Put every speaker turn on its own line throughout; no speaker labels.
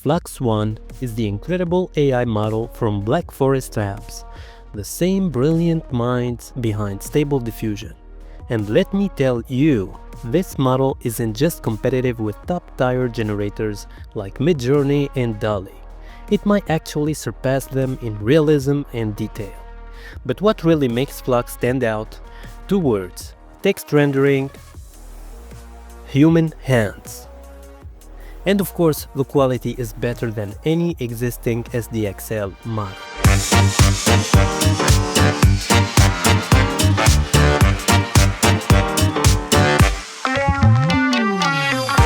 Flux-1 is the incredible AI model from Black Forest Labs, the same brilliant minds behind Stable Diffusion. And let me tell you, this model isn't just competitive with top-tier generators like Midjourney and DALL-E. It might actually surpass them in realism and detail. But what really makes Flux stand out? Two words: text rendering, human hands. And of course, the quality is better than any existing SDXL model.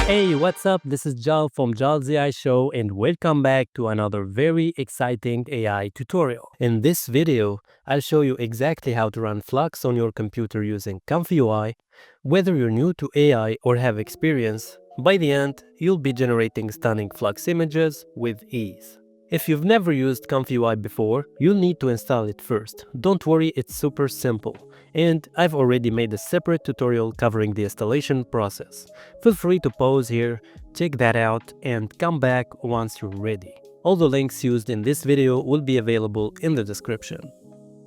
Hey, what's up? This is Jal from Jal's AI Show, and welcome back to another very exciting AI tutorial. In this video, I'll show you exactly how to run Flux on your computer using ComfyUI. Whether you're new to AI or have experience, by the end, you'll be generating stunning Flux images with ease. If you've never used ComfyUI before, you'll need to install it first. Don't worry, it's super simple. And I've already made a separate tutorial covering the installation process. Feel free to pause here, check that out, and come back once you're ready. All the links used in this video will be available in the description.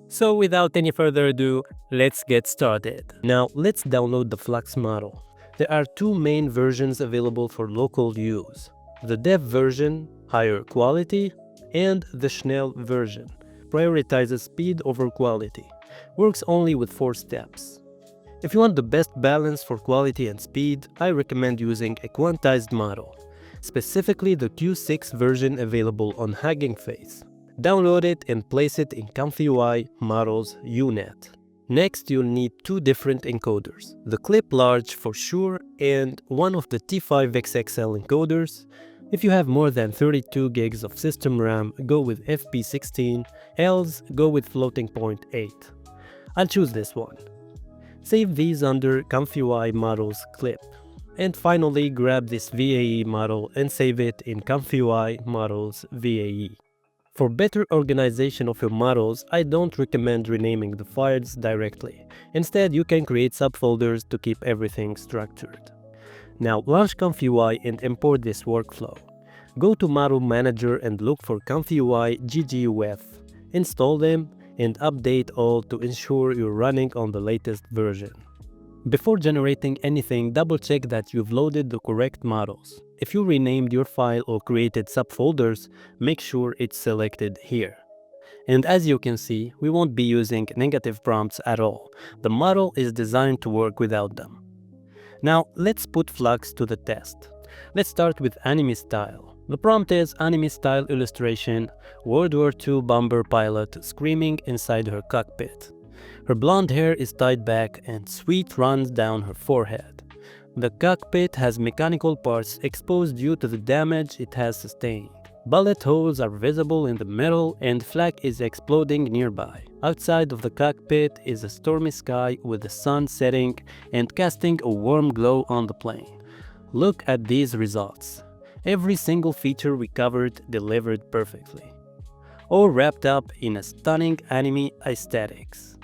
So without any further ado, let's get started. Now let's download the Flux model. There are two main versions available for local use: the dev version, higher quality, and the Schnell version, prioritizes speed over quality, works only with 4 steps. If you want the best balance for quality and speed, I recommend using a quantized model, specifically the Q6 version available on Hugging Face. Download it and place it in ComfyUI Models UNet. Next, you'll need 2 different encoders, the Clip Large for sure and one of the T5XXL encoders. If you have more than 32 gigs of system RAM, go with FP16, else go with floating point 8. I'll choose this one. Save these under ComfyUI Models Clip. And finally, grab this VAE model and save it in ComfyUI Models VAE. For better organization of your models, I don't recommend renaming the files directly. Instead, you can create subfolders to keep everything structured. Now launch ComfyUI and import this workflow. Go to Model Manager and look for ComfyUI GGUF. Install them and update all to ensure you're running on the latest version. Before generating anything, double check that you've loaded the correct models. If you renamed your file or created subfolders, make sure it's selected here. And as you can see, we won't be using negative prompts at all. The model is designed to work without them. Now let's put Flux to the test. Let's start with anime style. The prompt is anime style illustration, World War II bomber pilot screaming inside her cockpit. Her blonde hair is tied back and sweat runs down her forehead. The cockpit has mechanical parts exposed due to the damage it has sustained. Bullet holes are visible in the middle and flak is exploding nearby. Outside of the cockpit is a stormy sky with the sun setting and casting a warm glow on the plane. Look at these results. Every single feature we covered delivered perfectly, all wrapped up in a stunning anime aesthetics.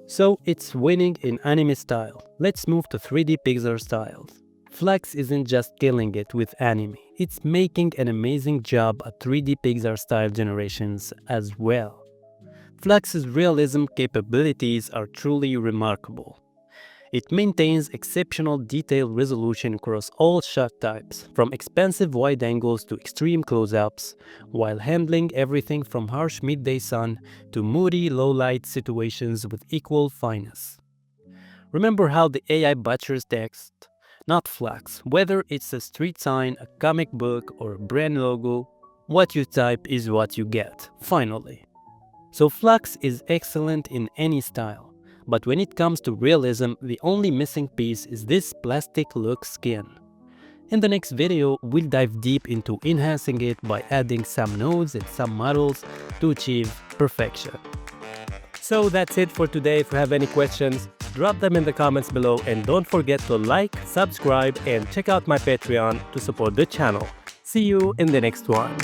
So it's winning in anime style. Let's move to 3D Pixar styles. Flux isn't just killing it with anime, it's making an amazing job at 3D Pixar style generations as well. Flux's realism capabilities are truly remarkable. It maintains exceptional detail resolution across all shot types, from expansive wide angles to extreme close-ups, while handling everything from harsh midday sun to moody low-light situations with equal finesse. Remember how the AI butchers text? Not Flux. Whether it's a street sign, a comic book, or a brand logo, what you type is what you get, finally. So Flux is excellent in any style. But when it comes to realism, the only missing piece is this plastic look skin. In the next video, we'll dive deep into enhancing it by adding some nodes and some models to achieve perfection. So that's it for today. If you have any questions, drop them in the comments below and don't forget to like, subscribe, and check out my Patreon to support the channel. See you in the next one.